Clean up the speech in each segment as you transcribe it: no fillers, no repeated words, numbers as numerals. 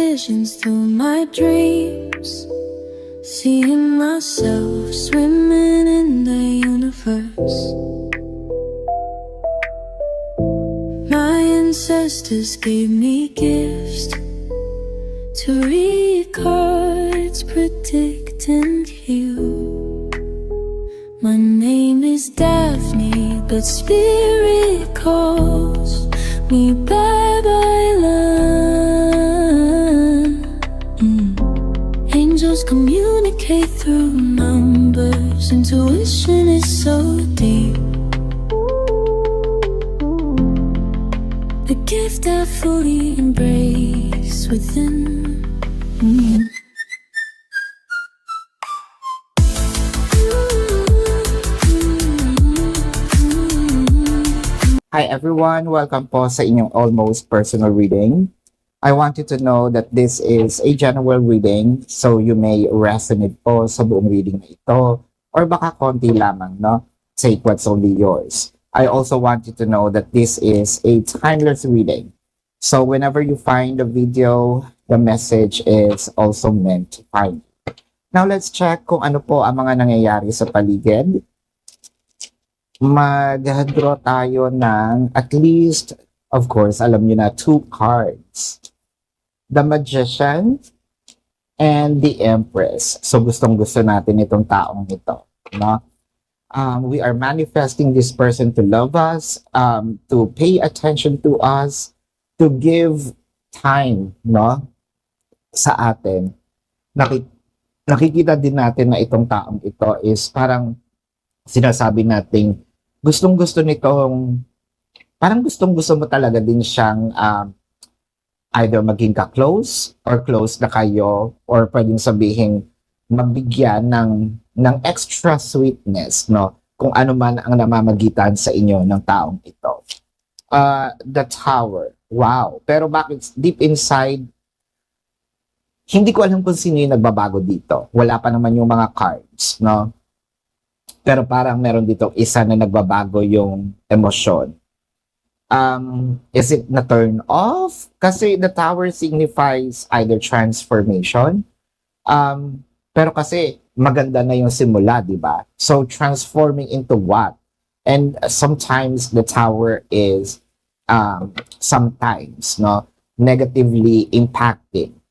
visions through my dreams, seeing myself swimming in the universe. My ancestors gave me gifts to read cards, predict and heal. My name is Daphne, but spirit calls me bye-bye love. Angels communicate through numbers. Intuition is so deep. The gift I fully embrace within. Hi everyone! Welcome po sa inyong almost personal reading. I want you to know that this is a general reading, so you may resonate po sa buong reading na ito or baka konti lamang, no? Take what's only yours. I also want you to know that this is a timeless reading. So whenever you find the video, the message is also meant to find you. Now let's check kung ano po ang mga nangyayari sa paligid. Mag-draw tayo ng at least, of course, alam nyo na, 2 cards. The Magician and the Empress. So gustong-gusto natin itong taong ito. No? We are manifesting this person to love us, to pay attention to us, to give time, no, sa atin. Nakikita din natin na itong taong ito is parang sinasabi nating gustong-gusto nitong, parang gustong-gusto mo talaga din siyang either maging ka-close or close na kayo, or pwedeng sabihin mabigyan ng extra sweetness, no? Kung ano man ang namamagitan sa inyo ng taong ito. The Tower. Wow. Pero bakit deep inside, hindi ko alam kung sino yung nagbabago dito. Wala pa naman yung mga cards, no? Pero parang meron dito isa na nagbabago yung emosyon. Is it na turn off? Kasi the tower signifies either transformation. Pero kasi maganda na yung simula, di ba? So transforming into what? And sometimes the tower is sometimes, no, negatively impacting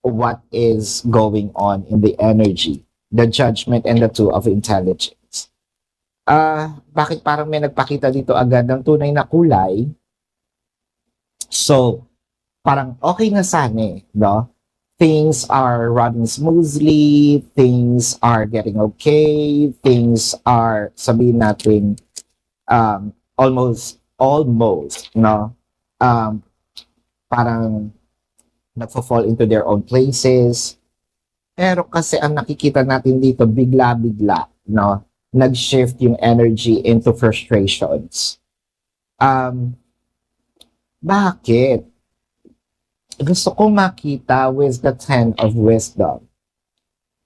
what is going on in the energy. The Judgment and the 2 of Intelligence. Bakit parang may nagpakita dito agad ng tunay na kulay? So, parang okay na sana, no? Things are running smoothly, things are getting okay, things are, sabihin natin, almost, no? Parang nagfo-fall into their own places. Pero kasi ang nakikita natin dito, bigla-bigla, no? Nag-shift yung energy into frustrations. Bakit? Gusto ko makita with the 10 of Wisdom.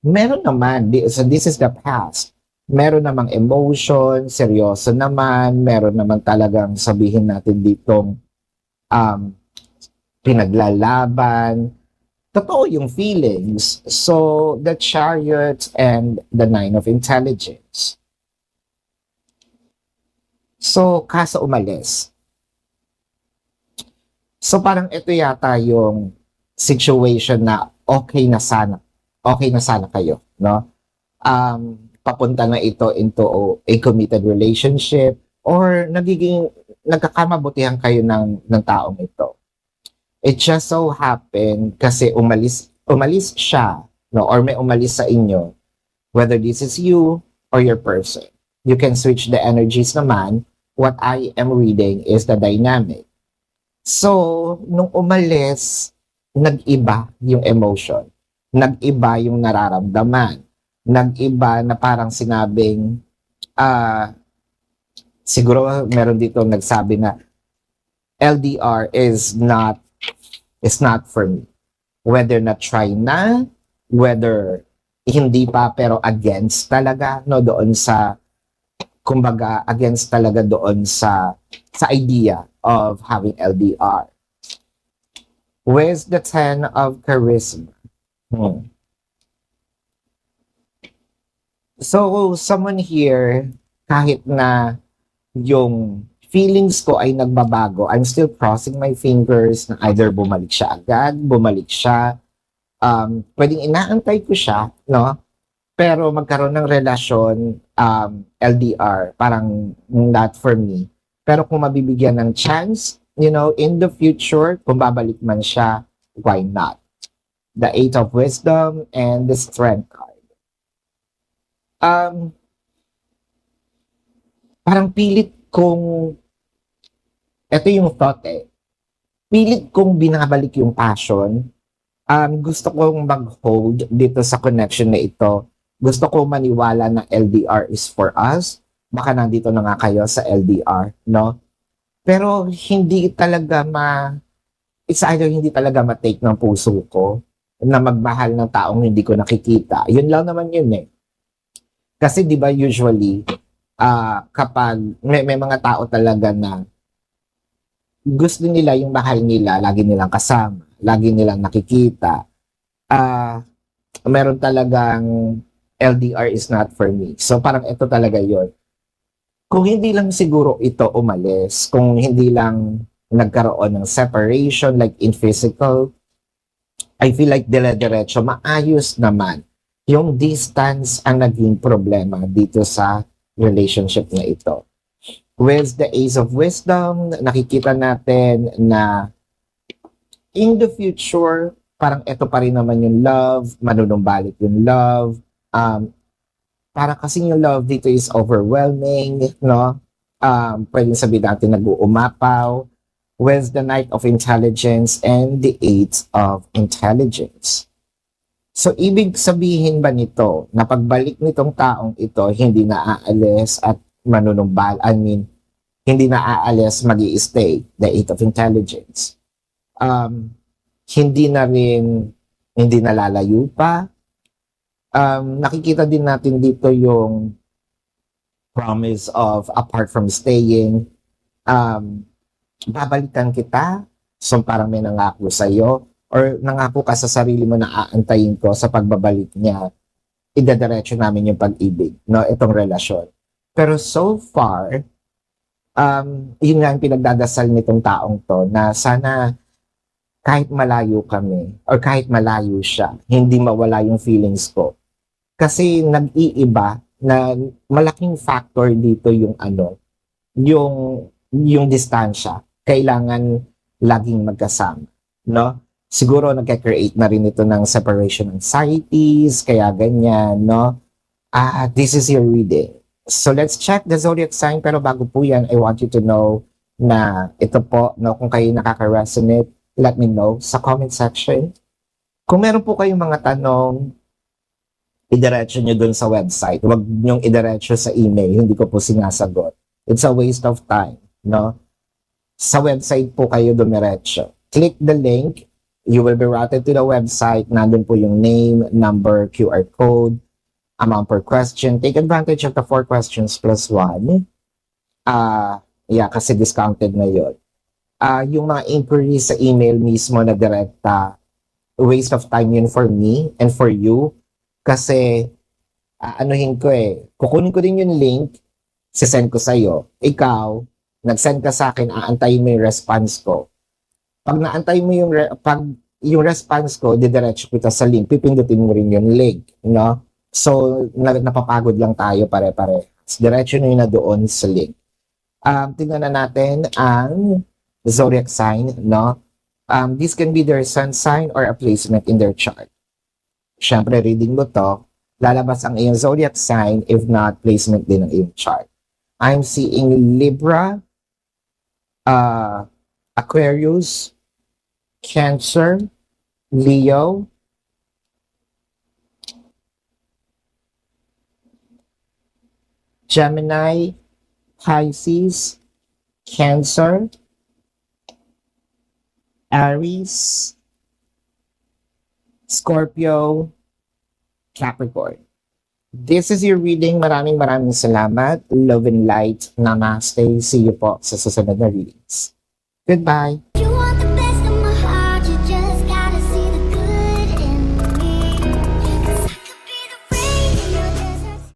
Meron naman, so this is the past. Meron namang emotion, seryoso naman, meron naman talagang sabihin natin ditong pinaglalaban. Totoo yung feelings. So, the Chariot and the 9 of Intelligence. So, kaso umalis. So, parang ito yata yung situation na okay na sana kayo, no? Papunta na ito into a committed relationship or nagkakamabutihan kayo ng taong ito. It just so happened kasi umalis siya, no, or may umalis sa inyo, whether this is you or your person. You can switch the energies naman. What I am reading is the dynamic. So, nung umalis, nag-iba yung emotion. Nag-iba yung nararamdaman. Nag-iba na parang sinabing, siguro meron dito nagsabi na LDR is not for me. Whether na-try na, whether hindi pa pero against talaga, no, doon sa, kumbaga, against talaga doon sa idea of having LDR. With the 10 of charisma. Hmm. So, someone here, kahit na yung feelings ko ay nagbabago, I'm still crossing my fingers na either bumalik siya agad, bumalik siya, pwedeng inaantay ko siya, no? Pero magkaroon ng relasyon, LDR, parang not for me. Pero kung mabibigyan ng chance, in the future, kung babalik man siya, why not? The Eight of Wisdom and the Strength card. Parang pilit kong, ito yung thought pilit kong binabalik yung passion. Gusto kong mag-hold dito sa connection na ito. Gusto ko maniwala na LDR is for us. Baka nandito na nga kayo sa LDR, no? Pero hindi talaga it's either hindi talaga ma-take ng puso ko na magmahal ng taong hindi ko nakikita. Yun lang naman yun Kasi di ba usually, kapag may mga tao talaga na gusto nila yung mahal nila, lagi nilang kasama, lagi nilang nakikita, meron talagang LDR is not for me. So parang ito talaga yon. Kung hindi lang siguro ito umalis, kung hindi lang nagkaroon ng separation like in physical, I feel like dire-diretso, maayos naman. Yung distance ang naging problema dito sa relationship na ito. With the Ace of Wisdom, nakikita natin na in the future, parang ito pa rin naman yung love, manunumbalik yung love. Parang kasi yung love dito is overwhelming, no? Pwedeng sabihin natin nag-uumapaw. With the Knight of Intelligence and the Eight of Intelligence. So, ibig sabihin ba nito na pagbalik nitong taong ito, hindi na aalis at manunumbal, hindi na aalis, mag-i-stay, the Eight of Intelligence. Hindi na lalayo pa. Nakikita din natin dito yung promise of apart from staying, babalikan kita, so parang may nangako sa'yo, or nangako ka sa sarili mo na aantayin ko sa pagbabalik niya, idadiretso namin yung pag-ibig, no, itong relasyon. Pero so far, yun nga ang pinagdadasal nitong taong to, na sana kahit malayo kami, or kahit malayo siya, hindi mawala yung feelings ko. Kasi nag-iiba na malaking factor dito yung yung distansya. Kailangan laging magkasama, no? Siguro nagka-create na rin ito ng separation anxieties, kaya ganyan, no? This is your reading. So let's check the zodiac sign, pero bago po yan, I want you to know na ito po, no, kung kayo nakaka-resonate, let me know sa comment section. Kung meron po kayong mga tanong, idiretso nyo dun sa website. Huwag nyong idiretso sa email, hindi ko po sinasagot. It's a waste of time, no? Sa website po kayo dumiretso. Click the link, you will be routed to the website. Nandun po yung name, number, QR code, amount per question. Take advantage of the 4 questions plus 1. Kasi discounted na yun. Yung mga inquiries sa email mismo na direkta, waste of time yun for me and for you. Kasi, kukunin ko din yung link, sisend ko sa'yo. Ikaw, nag-send ka sa akin, aantayin mo yung response ko. Pag naantay mo yung response ko, didiretso kita sa link, pipindutin mo rin yung link, no? So, napapagod lang tayo pare-pare. Diretso na yun na doon sa link. Tingnan na natin ang zodiac sign, no? This can be their sun sign or a placement in their chart. Siyempre, reading mo to, lalabas ang iyong zodiac sign, if not, placement din ng iyong chart. I'm seeing Libra, Aquarius, Cancer, Leo, Gemini, Pisces, Cancer, Aries, Scorpio, Capricorn. This is your reading. Maraming salamat. Love and light. Namaste. See you po sa susunod na readings. Goodbye.